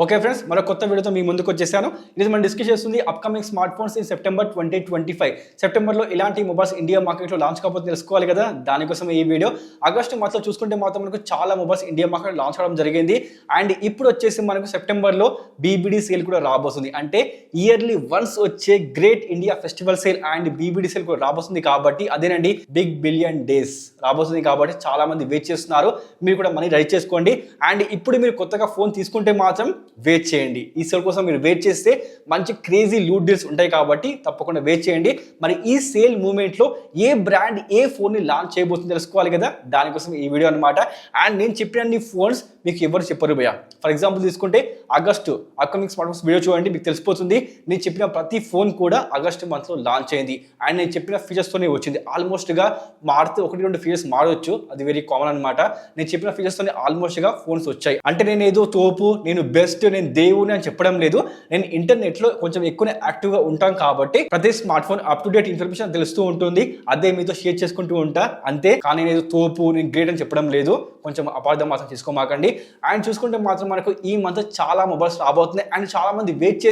Okay friends, మరో కొత్త వీడియోతో మీ ముందుకు వచ్చేసాను. ఇది మనం డిస్కస్ చేస్తుంది upcoming smart phones in September 2025. సెప్టెంబర్లో ఇలాంటి మొబైల్స్ ఇండియా మార్కెట్లో లాంచ్ కాకపోతే తెలుసుకోవాలి కదా, దానికోసం ఈ వీడియో. ఆగస్టు మంత్లో చూసుకుంటే మాత్రం మనకు చాలా మొబైల్స్ ఇండియా మార్కెట్లో లాంచ్ అవడం జరిగింది. అండ్ ఇప్పుడు వచ్చేసి మనకు సెప్టెంబర్లో బీబీడీ సేల్ కూడా రాబోతుంది. అంటే ఇయర్లీ వన్స్ వచ్చే great India festival sale and BBD sale కూడా రాబోతుంది. కాబట్టి అదేనండి బిగ్ బిలియన్ డేస్ రాబోతుంది. కాబట్టి చాలా మంది వెయిట్ చేస్తున్నారు. మీరు కూడా మనీ రెడీ చేసుకోండి. అండ్ ఇప్పుడు మీరు కొత్తగా ఫోన్ తీసుకుంటే మాత్రం వెయిట్ చేయండి. ఈ సేల్ కోసం మీరు వెయిట్ చేస్తే మంచి క్రేజీ లూట్ డీల్స్ ఉంటాయి. కాబట్టి తప్పకుండా వెయిట్ చేయండి. మరి ఈ సేల్ మూమెంట్లో ఏ బ్రాండ్ ఏ ఫోన్ని లాంచ్ చేయబోతుందో తెలుసుకోవాలి కదా, దానికోసం ఈ వీడియో అనమాట. అండ్ నేను చెప్పిన ఫోన్స్ మీకు ఎవరు చెప్పరు భయ్యా. ఫర్ ఎగ్జాంపుల్ తీసుకుంటే August upcoming smart phones video చూడండి, మీకు తెలిసిపోతుంది. నేను చెప్పిన ప్రతి ఫోన్ కూడా ఆగస్టు మంత్లో లాంచ్ అయింది. అండ్ నేను చెప్పిన ఫీచర్స్తోనే వచ్చింది. ఆల్మోస్ట్గా మారితే 1-2 ఫీచర్స్ మారవచ్చు, అది వెరీ కామన్ అనమాట. నేను చెప్పిన ఫీచర్స్తోనే ఆల్మోస్ట్గా ఫోన్స్ వచ్చాయి. అంటే నేను ఏదో తోపు, నేను బెస్ట్, నేను దేవుని అని చెప్పడం లేదు. నేను ఇంటర్నెట్లో కొంచెం ఎక్కువనే యాక్టివ్గా ఉంటాను. కాబట్టి ప్రతి smart phone up to date information తెలుస్తూ ఉంటుంది. అదే మీతో షేర్ చేసుకుంటూ ఉంటా అంతే. కానీ నేను ఏదో తోపు, నేను గ్రేట్ అని చెప్పడం లేదు. కొంచెం అపార్థం మాత్రం చేసుకోమాకండి. అండ్ చూసుకుంటే మాత్రం మనకు ఈ మంత్ చాలా మొబైల్స్ రాబోతున్నాయి. అండ్ చాలా మంది వెయిట్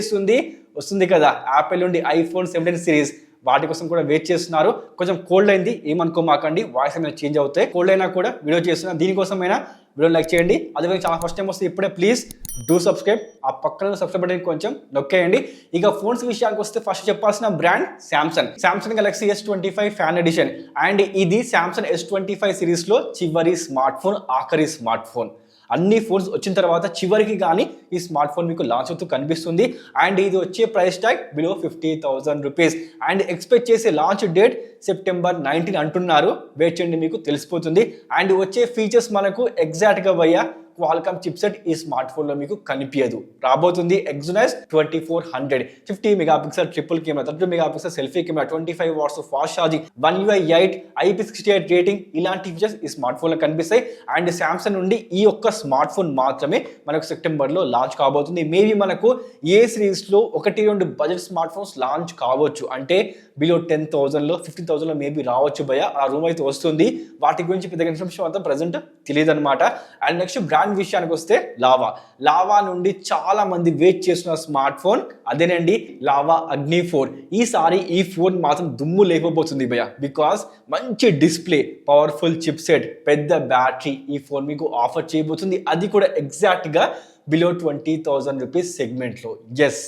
వస్తుంది కదా యాపిల్ నుండి ఐఫోన్ 17 సిరీస్, వాటి కోసం కూడా వెయిట్ చేస్తున్నారు. కొంచెం కోల్డ్ అయింది, ఏమనుకోమాకండి, వాయిస్ అనేది చేంజ్ అవుతాయి. కోల్డ్ అయినా కూడా వీడియో చేస్తున్నా. దీనికోసమైనా వీడియో లైక్ చేయండి. అదే చాలా ఫస్ట్ టైం వస్తే ఇప్పుడే ప్లీజ్ డూ సబ్స్క్రైబ్. ఆ పక్కన సబ్స్క్రైబ్ బటన్ కొంచెం నొక్కేయండి. ఇక ఫోన్స్ విషయానికి వస్తే ఫస్ట్ చెప్పాల్సిన brand Samsung Galaxy S25 fan edition. And ఇది శాంసంగ్ S25 సిరీస్లో చివరి స్మార్ట్ ఫోన్, ఆఖరి స్మార్ట్ ఫోన్. అన్ని ఫోన్స్ వచ్చిన తర్వాత చివరికి కానీ ఈ స్మార్ట్ ఫోన్ మీకు లాంచ్ అవుతూ కనిపిస్తుంది. అండ్ ఇది వచ్చే price tag below 50,000 rupees. And expect చేసే లాంచ్ డేట్ సెప్టెంబర్ 19 అంటున్నారు. వెయిట్ చేయండి, మీకు తెలిసిపోతుంది. అండ్ వచ్చే ఫీచర్స్ మనకు ఎగ్జాక్ట్గా క్వాల్కామ్ చిప్సెట్ ఈ స్మార్ట్ ఫోన్లో మీకు కనిపించదు. రాబోతుంది Exynos 2400, 50 megapixel triple camera, 32 megapixel selfie camera, 25 watts fast charging, One UI 8, IP68 rating, ఇలాంటి ఫీచర్స్ ఈ స్మార్ట్ ఫోన్లో కనిపిస్తాయి. అండ్ శాంసంగ్ నుండి ఈ ఒక్క స్మార్ట్ ఫోన్ మాత్రమే మనకు సెప్టెంబర్లో లాంచ్ కాబోతుంది. మేబీ మనకు ఏ సిరీస్లో 1-2 బడ్జెట్ స్మార్ట్ ఫోన్స్ లాంచ్ కావచ్చు. అంటే బిలో 10,000లో 15,000లో మేబీ రావచ్చు భయ, ఆ రూమ్ అయితే వస్తుంది. వాటి గురించి పెద్దగా ఇన్ఫర్మేషన్ అంతా ప్రజెంట్ తెలియదు అనమాట. అండ్ నెక్స్ట్ బ్రాండ్ విషయానికి వస్తే లావా నుండి చాలా మంది వెయిట్ చేస్తున్న స్మార్ట్ ఫోన్ అదేనండి లావా అగ్ని 4. ఈసారి ఈ ఫోన్ మాత్రం దుమ్ము లేకపోతుంది భయ. బికాస్ మంచి డిస్ప్లే, పవర్ఫుల్ చిప్ సెట్, పెద్ద బ్యాటరీ ఈ ఫోన్ మీకు ఆఫర్ చేయబోతుంది. అది కూడా ఎగ్జాక్ట్గా బిలో 20,000 రూపీస్ సెగ్మెంట్లో. ఎస్,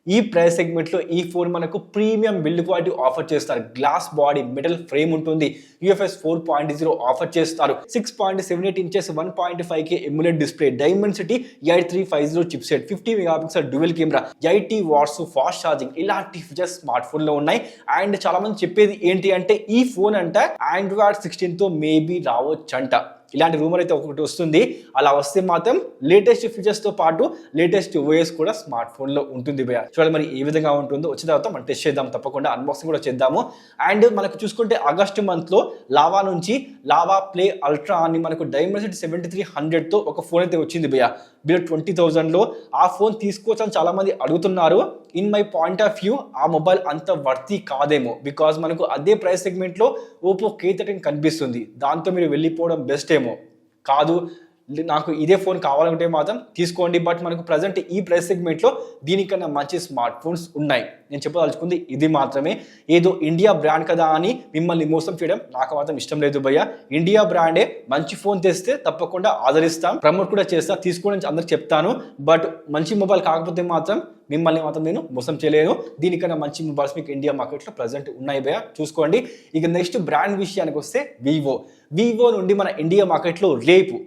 ఈ ప్రైస్ సెగ్మెంట్లో ఈ ఫోన్ మనకు ప్రీమియం బిల్డ్ క్వాలిటీ ఆఫర్ చేస్తారు. గ్లాస్ బాడీ, మెటల్ ఫ్రేమ్ ఉంటుంది. UFS 4.0 ఆఫర్ చేస్తారు. 6.78 inches 1.5K AMOLED display, Dimensity 8350 chip set, 50 megapixel dual camera, 80 watts fast charging, ఇలాంటి ఫీచర్స్ స్మార్ట్ ఫోన్లో ఉన్నాయి. అండ్ చాలా మంది చెప్పేది ఏంటి అంటే ఈ ఫోన్ అంట Android 16తో మేబీ రావచ్చంట. ఇలాంటి రూమర్ అయితే ఒకటి వస్తుంది. అలా వస్తే మాత్రం లేటెస్ట్ ఫీచర్స్తో పాటు లేటెస్ట్ OS కూడా స్మార్ట్ ఫోన్లో ఉంటుంది భయ. చూడాలి మరి ఏ విధంగా ఉంటుందో. వచ్చిన తర్వాత మనం టెస్ట్ చేద్దాం, తప్పకుండా అన్బాక్సింగ్ కూడా చేద్దాము. అండ్ మనకు చూసుకుంటే ఆగస్టు మంత్లో లావా నుంచి లావా ప్లే అల్ట్రా అని మనకు డైమెన్సిటీ 7300తో ఒక ఫోన్ అయితే వచ్చింది భయ. బిలో 20,000లో ఆ ఫోన్ తీసుకోవచ్చని చాలా మంది అడుగుతున్నారు. In my point of view ఆ మొబైల్ అంత వర్తీ కాదేమో. బికాజ్ మనకు అదే ప్రైస్ సెగ్మెంట్లో ఓపో K13 కనిపిస్తుంది. దాంతో మీరు వెళ్ళిపోవడం బెస్ట్ ఏమో. కాదు నాకు ఇదే ఫోన్ కావాలంటే మాత్రం తీసుకోండి. బట్ మనకు ప్రజెంట్ ఈ ప్రైస్ సెగ్మెంట్లో దీనికన్నా మంచి స్మార్ట్ ఫోన్స్ ఉన్నాయి. నేను చెప్పదలుచుకుంది ఇది మాత్రమే. ఏదో ఇండియా బ్రాండ్ కదా అని మిమ్మల్ని మోసం చేయడం నాకు మాత్రం ఇష్టం లేదు భయ్య. ఇండియా బ్రాండే మంచి ఫోన్ తెస్తే తప్పకుండా ఆదరిస్తాం, ప్రమోట్ కూడా చేస్తా, తీసుకోండి అందరికి చెప్తాను. బట్ మంచి మొబైల్ కాకపోతే మాత్రం మిమ్మల్ని మాత్రం నేను మోసం చేయలేను. దీనికన్నా మంచి మొబైల్స్ మీకు ఇండియా మార్కెట్లో ప్రజెంట్ ఉన్నాయి భయ్య, చూసుకోండి. ఇక నెక్స్ట్ బ్రాండ్ విషయానికి వస్తే వివో నుండి మన ఇండియా మార్కెట్లో రేపు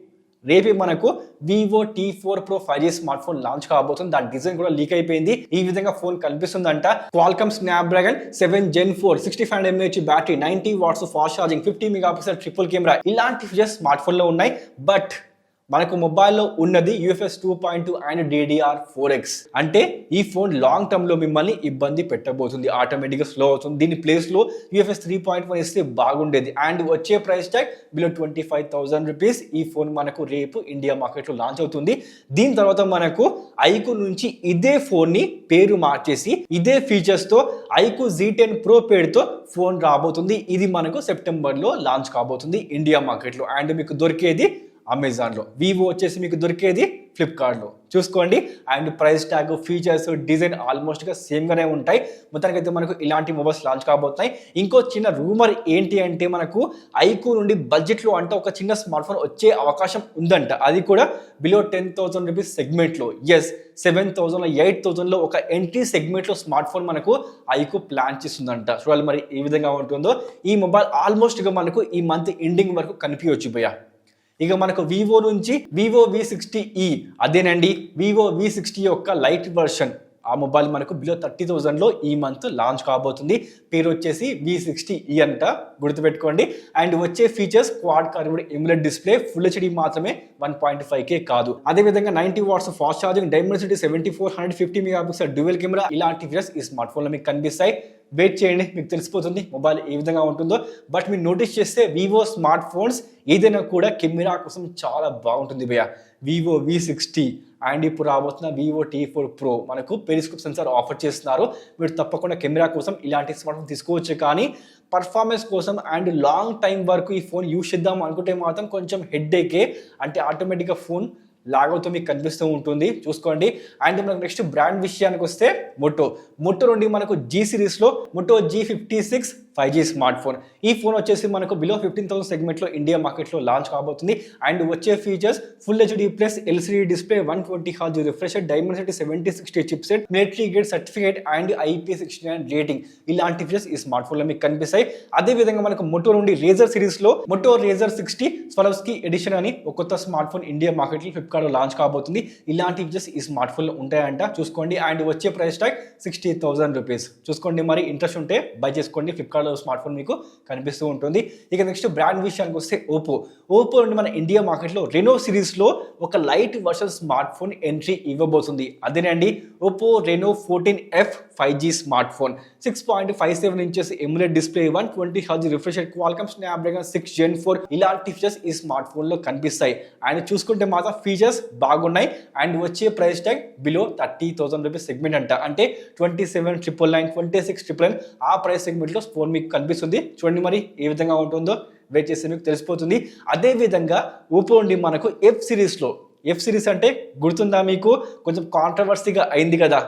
మనకు Vivo T4 Pro 5G smart phone launch కాబోతుంది. దాని డిజైన్ కూడా లీక్ అయిపోయింది. ఈ విధంగా ఫోన్ కనిపిస్తుందంట. Qualcomm Snapdragon 7 Gen 4, 65 mAh battery, 90 watts fast charging, 50 megapixel triple camera, ఇలాంటి ఫీచర్స్ స్మార్ట్ ఫోన్లో ఉన్నాయి. బట్ మనకు మొబైల్లో ఉన్నది UFS 2.2 అండ్ DDR4X. అంటే ఈ ఫోన్ లాంగ్ టర్మ్లో మిమ్మల్ని ఇబ్బంది పెట్టబోతుంది, ఆటోమేటిక్గా స్లో అవుతుంది. దీని ప్లేస్లో UFS 3.1 ఇస్తే బాగుండేది. అండ్ వచ్చే ప్రైస్ ట్యాగ్ బిలో 25,000 రూపీస్. ఈ ఫోన్ మనకు రేపు ఇండియా మార్కెట్లో లాంచ్ అవుతుంది. దీని తర్వాత మనకు ఐకు నుంచి ఇదే ఫోన్ని పేరు మార్చేసి ఇదే ఫీచర్స్తో ఐకు Z10 Pro పేరుతో ఫోన్ రాబోతుంది. ఇది మనకు సెప్టెంబర్లో లాంచ్ కాబోతుంది ఇండియా మార్కెట్లో. అండ్ మీకు దొరికేది అమెజాన్లో, వివో వచ్చేసి మీకు దొరికేది ఫ్లిప్కార్ట్లో. చూసుకోండి. And price tag, features, design ఆల్మోస్ట్గా సేమ్గానే ఉంటాయి. మొత్తానికైతే మనకు ఇలాంటి మొబైల్స్ లాంచ్ కాబోతున్నాయి. ఇంకో చిన్న రూమర్ ఏంటి అంటే మనకు ఐకూ నుండి బడ్జెట్లో అంటే ఒక చిన్న స్మార్ట్ ఫోన్ వచ్చే అవకాశం ఉందంట. అది కూడా బిలో 10,000 రూపీస్ సెగ్మెంట్లో. ఎస్, 7,000 8,000లో ఒక ఎంట్రీ సెగ్మెంట్లో స్మార్ట్ ఫోన్ మనకు ఐకూ ప్లాన్ చేస్తుందంట. చూడాలి మరి ఏ విధంగా ఉంటుందో. ఈ మొబైల్ ఆల్మోస్ట్గా మనకు ఈ మంత్ ఎండింగ్ వరకు కనిపించవచ్చు భయ్యా. ఇక మనకు వివో నుంచి వివో V60e, అదేనండి వివో V60 యొక్క లైట్ వర్షన్. ఆ మొబైల్ మనకు బిలో 30,000లో ఈ మంత్ లాంచ్ కాబోతుంది. పేరు వచ్చేసి V60e అంట, గుర్తుపెట్టుకోండి. అండ్ వచ్చే features quad curved AMOLED display, full HD మాత్రమే, 1.5K కాదు. అదేవిధంగా 90 watts fast charging, Dimensity 74, 150 megapixel dual camera, ఇలాంటి ఫీచర్స్ ఈ స్మార్ట్ ఫోన్లో మీకు కనిపిస్తాయి. వెయిట్ చేయండి, మీకు తెలిసిపోతుంది మొబైల్ ఏ విధంగా ఉంటుందో. బట్ మీరు నోటీస్ చేస్తే వివో స్మార్ట్ ఫోన్స్ ఏదైనా కూడా కెమెరా కోసం చాలా బాగుంటుంది భయ్య. వివో V60 అండ్ ఇప్పుడు రాబోతున్న వివో T4 Pro మనకు పెరిస్కోప్ సెన్సార్ ఆఫర్ చేస్తున్నారు. మీరు తప్పకుండా కెమెరా కోసం ఇలాంటి స్మార్ట్ ఫోన్ తీసుకోవచ్చు. కానీ పర్ఫార్మెన్స్ కోసం అండ్ లాంగ్ టైం వరకు ఈ ఫోన్ యూజ్ చేద్దాం అనుకుంటే మాత్రం కొంచెం హెడ్ఏకే, అంటే ఆటోమేటిక్గా ఫోన్ లాగవుతూ మీకు కనిపిస్తూ ఉంటుంది. చూసుకోండి. అండ్ మనకు నెక్స్ట్ బ్రాండ్ విషయానికి వస్తే మొటో నుండి మనకు G సిరీస్లో Moto G56 5G smart phone. ఈ ఫోన్ వచ్చేసి మనకు బిలో 15,000 సెగ్మెంట్లో ఇండియా మార్కెట్లో లాంచ్ కాబోతుంది. అండ్ వచ్చే features full HD plus LCD display, 120Hz refresh, Dimensity 7060 chipset, military grade certificate and IP69 rating, ఇలాంటి ఫీచర్స్ ఈ స్మార్ట్ ఫోన్లో మీకు కనిపిస్తాయి. అదేవిధంగా మనకు మొటో నుండి రేజర్ సిరీస్లో మొటో రేజర్ 60 స్వరవ్స్కీ ఎడిషన్ అని ఒక కొత్త స్మార్ట్ ఫోన్ ఇండియా మార్కెట్లో ఫ్లిప్కార్ట్లో లాంచ్ కాబోతుంది. ఇలాంటి ఫీచర్స్ ఈ స్మార్ట్ ఫోన్లో ఉంటాయంట. చూసుకోండి. అండ్ వచ్చే ప్రైస్ ట్యాగ్ 60,000 రూపీస్. చూసుకోండి. మరి ఇంట్రెస్ట్ ఉంటే బై చేసుకోండి. ఫ్లిప్కార్ట్ స్మార్ట్ ఫోన్ మీకు కనిపిస్తూ ఉంటుంది. ఇక నెక్స్ట్ బ్రాండ్ విషయానికి వస్తే ఓపో నుండి మన ఇండియా మార్కెట్లో రెనో సిరీస్లో ఒక lite version smartphone entry ఇవ్వబోతుంది. అదేనండి Oppo Reno 14F 5G smart phone, 6.57 inches AMOLED display, 120Hz refresh, Qualcomm Snapdragon 6 Gen 4, ఇలాంటి ఫీచర్స్ ఈ స్మార్ట్ ఫోన్లో కనిపిస్తాయి. అండ్ చూసుకుంటే మాత్రం ఫీచర్స్ బాగున్నాయి. అండ్ వచ్చే price tag below 30,000 rupees segment అంట. అంటే 27,999, 26,999 ఆ ప్రైస్ సెగ్మెంట్లో ఫోన్ మీకు కనిపిస్తుంది. చూడండి మరి ఏ విధంగా ఉంటుందో, వెయిట్ చేస్తే మీకు తెలిసిపోతుంది. అదేవిధంగా ఓపో నుండి మనకు F సిరీస్ అంటే గుర్తుందా మీకు? కొంచెం కాంట్రవర్సీగా అయింది కదా.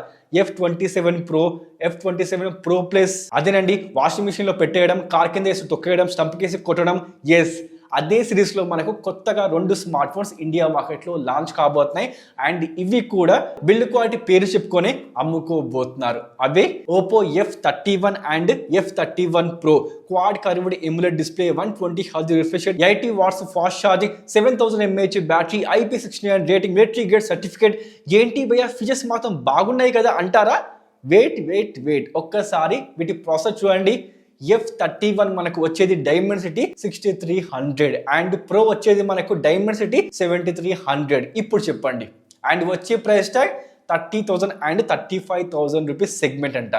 F27 Pro, F27 Pro Plus, అదేనండి వాషింగ్ మిషన్లో పెట్టేయడం, కార్ కింద వేసి తొక్కేయడం, స్టంప్ కేసి కొట్టడం. ఎస్, అదే సిరీస్లో మనకు కొత్తగా 2 స్మార్ట్ ఫోన్స్ ఇండియా మార్కెట్లో లాంచ్ కాబోతున్నాయి. అండ్ ఇవి కూడా బిల్డ్ క్వాలిటీ పేరు చెప్పుకొని అమ్ముకోబోతున్నారు. అవే Oppo F31 and F31 Pro, quad curved AMOLED display, 120Hz refresh, 80 watts fast charging, 7000 mAh battery, IP69 rating, military grade certificate. ఏంటి భయ్యా ఫీచర్స్ మాత్రం బాగున్నాయి కదా అంటారా? వెయిట్ ఒక్కసారి వీటి ప్రాసెస్ చూడండి. F31 మనకు వచ్చేది డైమెన్సిటీ 6300 అండ్ ప్రో వచ్చేది మనకు డైమెన్సిటీ 7300. ఇప్పుడు చెప్పండి. అండ్ వచ్చే price tag 30,000 and 35,000 rupees segment అంట.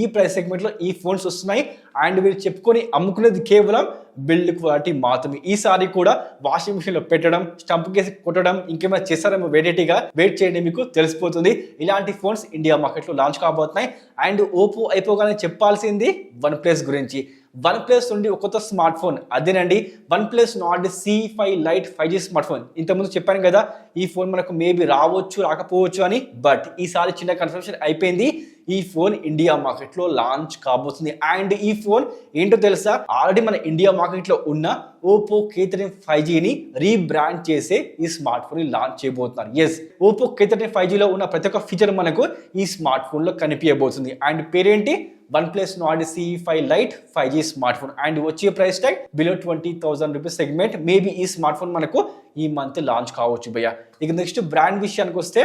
ఈ ప్రైస్ సెగ్మెంట్లో ఈ ఫోన్స్ వస్తున్నాయి. అండ్ వీళ్ళు చెప్పుకొని అమ్ముకునేది కేవలం బిల్డ్ క్వాలిటీ మాత్రమే. ఈసారి కూడా వాషింగ్ మిషన్లో పెట్టడం, స్టంప్ కేసి కొట్టడం, ఇంకేమైనా చేస్తారేమో వెరైటీగా. వెయిట్ చేయండి, మీకు తెలిసిపోతుంది. ఇలాంటి ఫోన్స్ ఇండియా మార్కెట్లో లాంచ్ కాబోతున్నాయి. అండ్ ఓపో అయిపోగానే చెప్పాల్సింది OnePlus గురించి. OnePlus నుండి ఒక కొత్త స్మార్ట్ ఫోన్, అదేనండి OnePlus Nord C5 Lite 5G smart phone. ఇంతకుముందు చెప్పాను కదా ఈ ఫోన్ మనకు మేబీ రాకపోవచ్చు అని. బట్ ఈసారి చిన్న కన్ఫర్మేషన్ అయిపోయింది. ఈ ఫోన్ ఇండియా మార్కెట్లో లాంచ్ కాబోతుంది. అండ్ ఈ ఫోన్ ఏంటో తెలుసా? ఆల్రెడీ మన ఇండియా మార్కెట్లో ఉన్న ఓపో K30 5Gని రీబ్రాండ్ చేసే ఈ స్మార్ట్ ఫోన్ లాంచ్ చేయబోతున్నారు. ఎస్, ఓపో K30 5Gలో ఉన్న ప్రతి ఒక్క ఫీచర్ మనకు ఈ స్మార్ట్ ఫోన్లో కనిపించబోతుంది. అండ్ పేరేంటి? OnePlus Nord C5 Lite 5G smart phone. And వచ్చే price tag below 20,000 rupees segment. Maybe ఈ స్మార్ట్ ఫోన్ మనకు ఈ మంత్ లాంచ్ కావచ్చు భయ్య. ఇక నెక్స్ట్ బ్రాండ్ విషయానికి వస్తే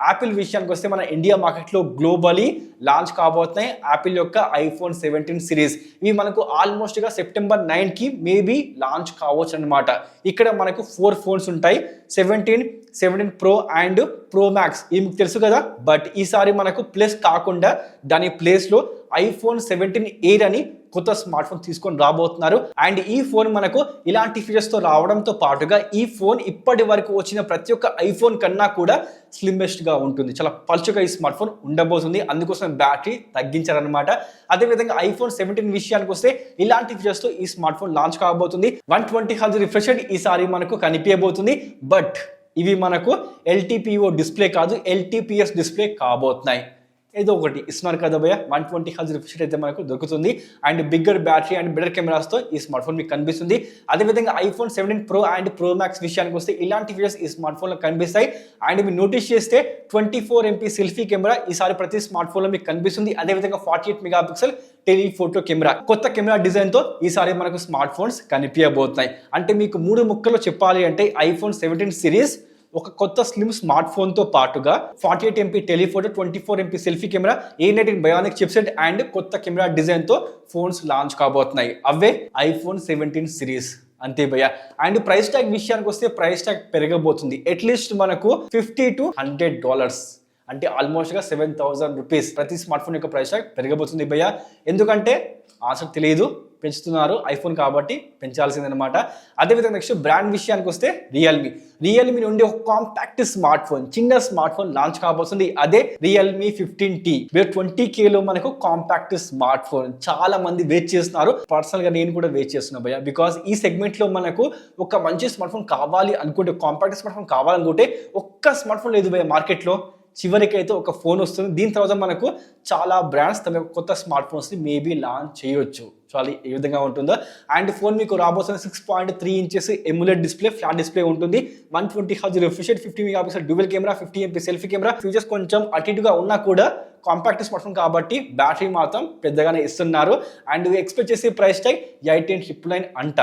యాపిల్ విషయానికి వస్తే మన ఇండియా మార్కెట్లో గ్లోబలీ లాంచ్ కాబోతున్నాయి యాపిల్ యొక్క iPhone 17 సిరీస్. ఇవి మనకు ఆల్మోస్ట్గా September 9కి మేబీ లాంచ్ కావచ్చు అనమాట. ఇక్కడ మనకు 4 ఫోన్స్ ఉంటాయి, 17 Pro అండ్ Pro Max. ఇవి మీకు తెలుసు కదా. బట్ ఈసారి మనకు ప్లస్ కాకుండా దాని ప్లేస్లో iPhone 17 Air అని కొత్త స్మార్ట్ ఫోన్ తీసుకొని రాబోతున్నారు. అండ్ ఈ ఫోన్ మనకు ఇలాంటి ఫీచర్స్ తో రావడంతో పాటుగా ఈ ఫోన్ ఇప్పటి వరకు వచ్చిన ప్రతి ఒక్క ఐఫోన్ కన్నా కూడా స్లిమ్మెస్ట్ గా ఉంటుంది. చాలా పల్చగా ఈ స్మార్ట్ ఫోన్ ఉండబోతుంది. అందుకోసం బ్యాటరీ తగ్గించారనమాట. అదేవిధంగా ఐఫోన్ 17 విషయానికి వస్తే ఇలాంటి ఫీచర్స్ తో ఈ స్మార్ట్ ఫోన్ లాంచ్ కాబోతుంది. 120 Hz రిఫ్రెష్ రేట్ ఈసారి మనకు కనిపించబోతుంది. బట్ ఇవి మనకు LTPO డిస్ప్లే కాదు, LTPS డిస్ప్లే కాబోతున్నాయి. ఏదో ఒకటి ఇస్తున్నారు కదా భయ్య. 120 Hz రిఫ్రెష్ రేట్ అయితే మనకు దొరుకుతుంది. And bigger battery and better cameras తో ఈ స్మార్ట్ ఫోన్ మీకు కనిపిస్తుంది. అదేవిధంగా iPhone 17 Pro and Pro Max విషయానికి వస్తే ఇలాంటి ఫీచర్స్ ఈ స్మార్ట్ ఫోన్ లో కనిపిస్తాయి. అండ్ మీరు నోటీస్ చేస్తే 24 MP సెల్ఫీ కెమెరా ఈసారి ప్రతి స్మార్ట్ ఫోన్ లో మీకు కనిపిస్తుంది. అదేవిధంగా 48 మెగాపిక్సెల్ టెలిఫోటో కెమెరా, కొత్త కెమెరా డిజైన్ తో ఈసారి మనకు స్మార్ట్ ఫోన్స్ కనిపించబోతున్నాయి. అంటే మీకు 3 ముక్కలు చెప్పాలి అంటే ఐఫోన్ 17 సిరీస్ ఒక కొత్త స్లిమ్ స్మార్ట్ ఫోన్ తో పాటుగా 48 MP telephoto, 24 MP selfie camera, A19 bionic chipset and కొత్త కెమెరా డిజైన్ తో ఫోన్స్ లాంచ్ కాబోతున్నాయి. అవే ఐఫోన్ 17 సిరీస్. అంతే భయ్య. అండ్ ప్రైస్ ట్యాగ్ విషయానికి వస్తే ప్రైస్ ట్యాగ్ పెరగబోతుంది. అట్లీస్ట్ మనకు $50 to $100, అంటే ఆల్మోస్ట్ గా 7,000 రూపీస్ ప్రతి స్మార్ట్ ఫోన్ యొక్క ప్రైస్ ట్యాగ్ పెరగబోతుంది భయ్య. ఎందుకంటే ఆన్సర్ తెలియదు, పెంచుతున్నారు ఐఫోన్ కాబట్టి పెంచాల్సిందనమాట. అదేవిధంగా నెక్స్ట్ బ్రాండ్ విషయానికి వస్తే రియల్మీ నుండి ఒక కాంపాక్ట్ స్మార్ట్ ఫోన్, చిన్న స్మార్ట్ ఫోన్ లాంచ్ కాబోతుంది. అదే Realme 15T. 20K లో మనకు కాంపాక్ట్ స్మార్ట్ ఫోన్ చాలా మంది వెయిట్ చేస్తున్నారు. పర్సనల్ గా నేను కూడా వెయిట్ చేస్తున్నా భయ్య. బికాస్ ఈ సెగ్మెంట్ లో మనకు ఒక మంచి స్మార్ట్ ఫోన్ కావాలి అనుకుంటే, కాంపాక్ట్ స్మార్ట్ ఫోన్ కావాలనుకుంటే ఒక్క స్మార్ట్ ఫోన్ లేదు భయ్య మార్కెట్ లో. చివరికైతే ఒక ఫోన్ వస్తుంది. దీని తర్వాత మనకు చాలా బ్రాండ్స్ తమ కొత్త స్మార్ట్ ఫోన్స్ ని మేబీ లాంచ్ చేయొచ్చు. చాలా ఏ విధంగా ఉంటుందో. అండ్ ఫోన్ మీకు రాబోతున్న 6.3 inches AMOLED display, flat display ఉంటుంది. 120 Hz refresh rate, 50 megapixel dual camera, 50 MP selfie camera. Features కొంచెం అటు ఇటుగా ఉన్నా కూడా కాంపాక్ట్ స్మార్ట్ ఫోన్ కాబట్టి బ్యాటరీ మాత్రం పెద్దగానే ఇస్తున్నారు. అండ్ ఎక్స్పెక్ట్ చేసే ప్రైస్ ట్యాగ్ 18,999 అంట.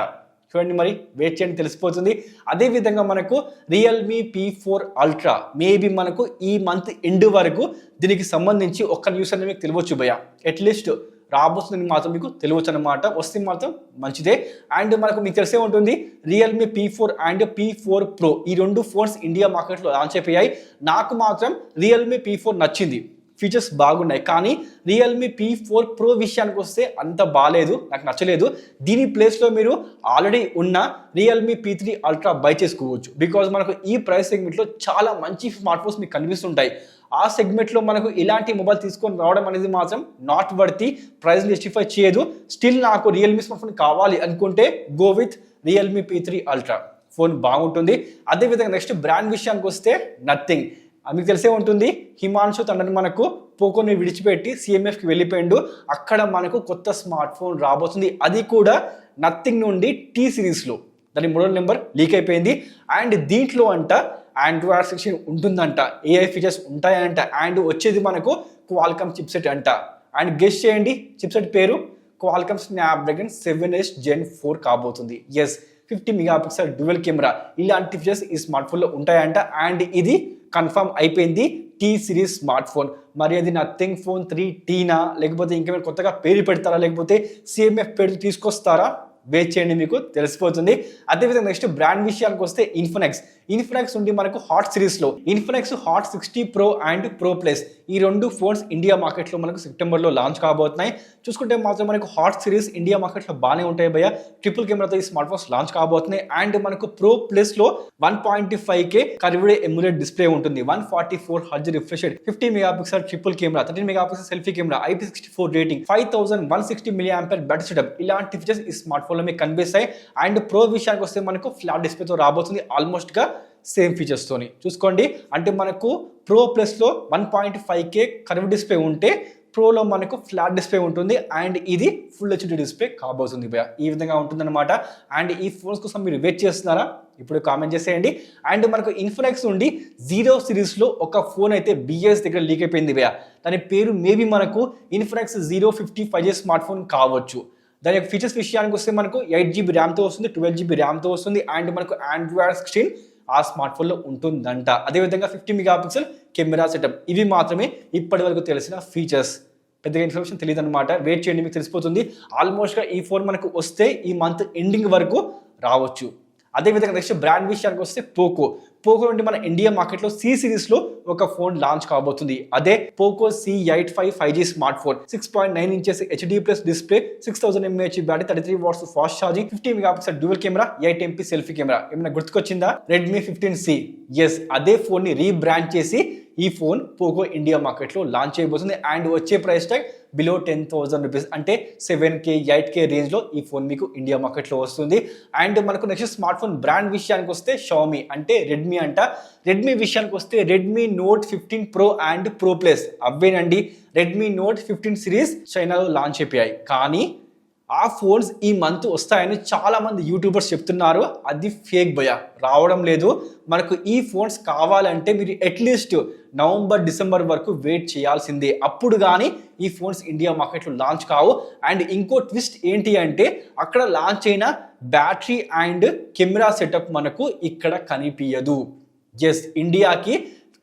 చూడండి, మరి వెయిట్ చేయండి తెలిసిపోతుంది. అదేవిధంగా మనకు Realme P4 Ultra మేబీ మనకు ఈ మంత్ ఎండ్ వరకు దీనికి సంబంధించి ఒక్క న్యూస్ అనేది మీకు తెలియవచ్చు భయ్య. అట్లీస్ట్ రాబోతుంది మాత్రం మీకు తెలియవచ్చు అనమాట. వస్తే మాత్రం మంచిదే. అండ్ మనకు మీకు తెలిసే ఉంటుంది Realme P4 and P4 Pro ఈ రెండు ఫోన్స్ ఇండియా మార్కెట్లో లాంచ్ అయిపోయాయి. నాకు మాత్రం Realme P4 నచ్చింది, ఫీచర్స్ బాగున్నాయి. కానీ Realme P4 Pro విషయానికి వస్తే అంత బాగాలేదు, నాకు నచ్చలేదు. దీని ప్లేస్లో మీరు ఆల్రెడీ ఉన్న Realme P3 Ultra బై చేసుకోవచ్చు. బికాజ్ మనకు ఈ ప్రైస్ సెగ్మెంట్లో చాలా మంచి స్మార్ట్ ఫోన్స్ మీకు కనిపిస్తుంటాయి. ఆ సెగ్మెంట్లో మనకు ఇలాంటి మొబైల్ తీసుకొని రావడం అనేది మాత్రం నాట్ వర్తి, ప్రైస్ జస్టిఫై చేయదు. స్టిల్ నాకు Realme స్మార్ట్ ఫోన్ కావాలి అనుకుంటే go with Realme P3 Ultra, phone బాగుంటుంది. అదేవిధంగా నెక్స్ట్ బ్రాండ్ విషయానికి వస్తే నథింగ్. మీకు తెలిసే ఉంటుంది హిమాన్షు తండ్రిని మనకు పోకోని విడిచిపెట్టి CMFకి వెళ్ళిపోయిండు. అక్కడ మనకు కొత్త స్మార్ట్ ఫోన్ రాబోతుంది. అది కూడా నథింగ్ నుండి T సిరీస్లో. దాని మోడల్ నెంబర్ లీక్ అయిపోయింది. అండ్ దీంట్లో అంట Android 16 ఉంటుందంట, AI ఫీచర్స్ ఉంటాయంట. అండ్ వచ్చేది మనకు క్వాల్కమ్ చిప్సెట్ అంట. అండ్ గెస్ చేయండి చిప్సెట్ పేరు. క్వాల్కమ్ స్నాప్డ్రాగన్ 7H Gen 4 కాబోతుంది. ఎస్, 50 మెగాపిక్సెల్ డ్యూయల్ కెమెరా, ఇలాంటి ఫీచర్స్ ఈ స్మార్ట్ ఫోన్లో ఉంటాయంట. అండ్ ఇది కన్ఫర్మ్ అయిపోయింది T సిరీస్ స్మార్ట్ ఫోన్. మరి అది నథింగ్ ఫోన్ 3Tనా, లేకపోతే ఇంకేమైనా కొత్తగా పేరు పెడతారా, లేకపోతే CMF పేరు తీసుకొస్తారా? వెయిట్ చేయండి, మీకు తెలిసిపోతుంది. అదేవిధంగా నెక్స్ట్ బ్రాండ్ విషయానికి వస్తే ఇన్ఫినిక్స్ నుండి మనకు హాట్ సిరీస్లో Infinix hot 60 Pro and Pro Plus ఈ రెండు ఫోన్స్ ఇండియా మార్కెట్లో మనకు సెప్టెంబర్లో లాంచ్ కాబోతున్నాయి. చూసుకుంటే మాత్రం మనకు హాట్ సిరీస్ ఇండియా మార్కెట్లో బాగానే ఉంటాయి భయ్య. ట్రిపుల్ కెమెరాతో ఈ స్మార్ట్ ఫోన్స్ లాంచ్ కాబోతున్నాయి. అండ్ మనకు Pro Plusలో 1.5K curved AMOLED display ఉంటుంది. 144 Hz refresh rate, 50 megapixel triple camera, 13 megapixel selfie camera, IP64 rating, 5160 mAh battery setup, ఇలాంటి ఫీచర్స్ ఈ స్మార్ట్ ఫోన్ లో మీకు కనిపిస్తాయి. అండ్ ప్రో విషయానికి వస్తే మనకు ఫ్లాట్ డిస్ప్లేతో రాబోతుంది, ఆల్మోస్ట్ గా సేమ్ ఫీచర్స్ తోని. చూసుకోండి, అంటే మనకు ప్రో ప్లస్ లో 1.5K కర్వ్ డిస్ప్లే ఉంటే ప్రోలో మనకు ఫ్లాట్ డిస్ప్లే ఉంటుంది. అండ్ ఇది ఫుల్ హెచ్డి డిస్ప్లే కాబోతుంది భయ. ఈ విధంగా ఉంటుందన్నమాట. అండ్ ఈ ఫోన్స్ కోసం మీరు వెయిట్ చేస్తున్నారా? ఇప్పుడు కామెంట్ చేసేయండి. అండ్ మనకు ఇన్ఫినిక్స్ నుండి 0 సిరీస్లో ఒక ఫోన్ అయితే BS దగ్గర లీక్ అయిపోయింది భయ. దాని పేరు మేబీ మనకు ఇన్ఫినిక్స్ 050 5G స్మార్ట్ ఫోన్ కావచ్చు. దాని యొక్క ఫీచర్స్ విషయానికి వస్తే మనకు 8GB ర్యామ్తో వస్తుంది, 12GB ర్యామ్తో వస్తుంది. అండ్ మనకు Android 16 ఆ స్మార్ట్ ఫోన్లో ఉంటుందంట. అదేవిధంగా 50 మెగాపిక్సెల్ కెమెరా సెటప్. ఇవి మాత్రమే ఇప్పటి వరకు తెలిసిన ఫీచర్స్. పెద్దగా ఇన్ఫర్మేషన్ తెలియదు అనమాట. వెయిట్ చేయండి, మీకు తెలిసిపోతుంది. ఆల్మోస్ట్గా ఈ ఫోన్ మనకు వస్తే ఈ మంత్ ఎండింగ్ వరకు రావచ్చు. అదేవిధంగా నెక్స్ట్ బ్రాండ్ విషయానికి వస్తే పోకో నుండి మన ఇండియా మార్కెట్లో సి సిరీస్ లో ఒక ఫోన్ లాంచ్ కాబోతుంది. అదే Poco C85 5G smart phone. 6.9 inches HD plus display, 6000 mAh battery, 33 watts fast charging, 50 megapixel dual camera, 8 MP selfie camera. ఏమైనా గుర్తుకొచ్చిందా? Redmi 15C. ఎస్, అదే ఫోన్ ని రీబ్రాండ్ చేసి ఈ ఫోన్ పోకో ఇండియా మార్కెట్లో లాంచ్ చేయబోతుంది. అండ్ వచ్చే ప్రైస్ ట్యాగ్ బిలో 10,000 రూపీస్, అంటే 7K 8K రేంజ్లో ఈ ఫోన్ మీకు ఇండియా మార్కెట్లో వస్తుంది. అండ్ మనకు నెక్స్ట్ స్మార్ట్ ఫోన్ బ్రాండ్ విషయానికి వస్తే షామీ, అంటే రెడ్మీ అంట. రెడ్మీ విషయానికి వస్తే Redmi note 15 pro and pro plus అవేనండి. రెడ్మీ నోట్ 15 సిరీస్ చైనాలో లాంచ్ అయిపోయాయి. కానీ ఆ ఫోన్స్ ఈ మంత్ వస్తాయని చాలా మంది యూట్యూబర్స్ చెప్తున్నారు. అది ఫేక్ భయ, రావడం లేదు. మనకు ఈ ఫోన్స్ కావాలంటే మీరు అట్లీస్ట్ నవంబర్ డిసెంబర్ వరకు వెయిట్ చేయాల్సిందే. అప్పుడు కానీ ఈ ఫోన్స్ ఇండియా మార్కెట్లో లాంచ్ కావు. అండ్ ఇంకో ట్విస్ట్ ఏంటి అంటే అక్కడ లాంచ్ అయిన బ్యాటరీ అండ్ కెమెరా సెటప్ మనకు ఇక్కడ కనిపించదు. ఎస్, ఇండియాకి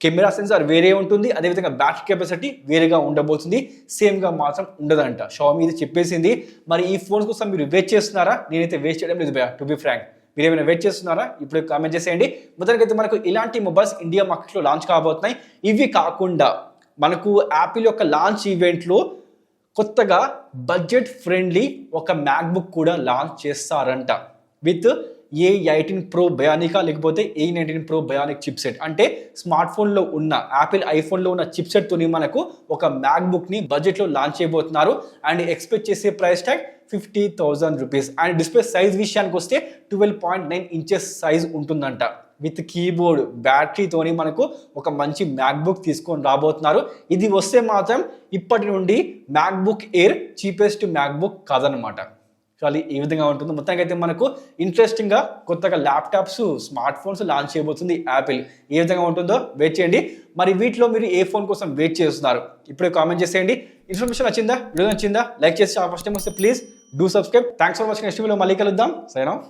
కెమెరా సెన్సార్ వేరే ఉంటుంది, అదేవిధంగా బ్యాటరీ కెపాసిటీ వేరేగా ఉండబోతుంది. సేమ్గా మాత్రం ఉండదంట. షామీ ఇది చెప్పేసింది. మరి ఈ ఫోన్స్ కోసం మీరు వెయిట్ చేస్తున్నారా? నేనైతే వెయిట్ చేయడం లేదు భయ, టు బి ఫ్రాంక్. మీరు ఏమైనా వెయిట్ చేస్తున్నారా? ఇప్పుడు కామెంట్ చేసేయండి. మొదటికైతే మనకు ఇలాంటి మొబైల్స్ ఇండియా మార్కెట్లో లాంచ్ కాబోతున్నాయి. ఇవి కాకుండా మనకు యాపిల్ యొక్క లాంచ్ ఈవెంట్లో కొత్తగా బడ్జెట్ ఫ్రెండ్లీ ఒక మ్యాక్బుక్ కూడా లాంచ్ చేస్తారంట. విత్ A18 Pro బయానికా లేకపోతే A19 Pro Bionic chip set. అంటే స్మార్ట్ ఫోన్లో ఉన్న యాపిల్ ఐఫోన్లో ఉన్న చిప్ సెట్తోని మనకు ఒక మ్యాక్బుక్ని బడ్జెట్లో లాంచ్ చేయబోతున్నారు. అండ్ ఎక్స్పెక్ట్ చేసే price tag 50,000 rupees. And display size విషయానికి వస్తే 12.9 ఇంచెస్ సైజ్ ఉంటుందంట. విత్ కీబోర్డ్, బ్యాటరీతోని మనకు ఒక మంచి మ్యాక్బుక్ తీసుకొని రాబోతున్నారు. ఇది వస్తే మాత్రం ఇప్పటి నుండి మ్యాక్బుక్ ఎయిర్ చీపెస్ట్ మ్యాక్బుక్ కాదనమాట. అది ఈ విధంగా ఉంటుంది. మొత్తానికి అయితే మనకు ఇంట్రెస్టింగ్గా కొత్తగా ల్యాప్టాప్స్, స్మార్ట్ ఫోన్స్ లాంచ్ చేయబోతుంది యాపిల్. ఏ విధంగా ఉంటుందో వెయిట్ చేయండి. మరి వీటిలో మీరు ఏ ఫోన్ కోసం వెయిట్ చేస్తున్నారు? ఇప్పుడే కామెంట్ చేసేయండి. ఇన్ఫర్మేషన్ నచ్చిందా? వీడియో నచ్చిందా? లైక్ చేసి ఫస్ట్ టైం వస్తే please do subscribe. Thanks for watching. Next video మళ్ళీ కలుద్దాం. సరేనా?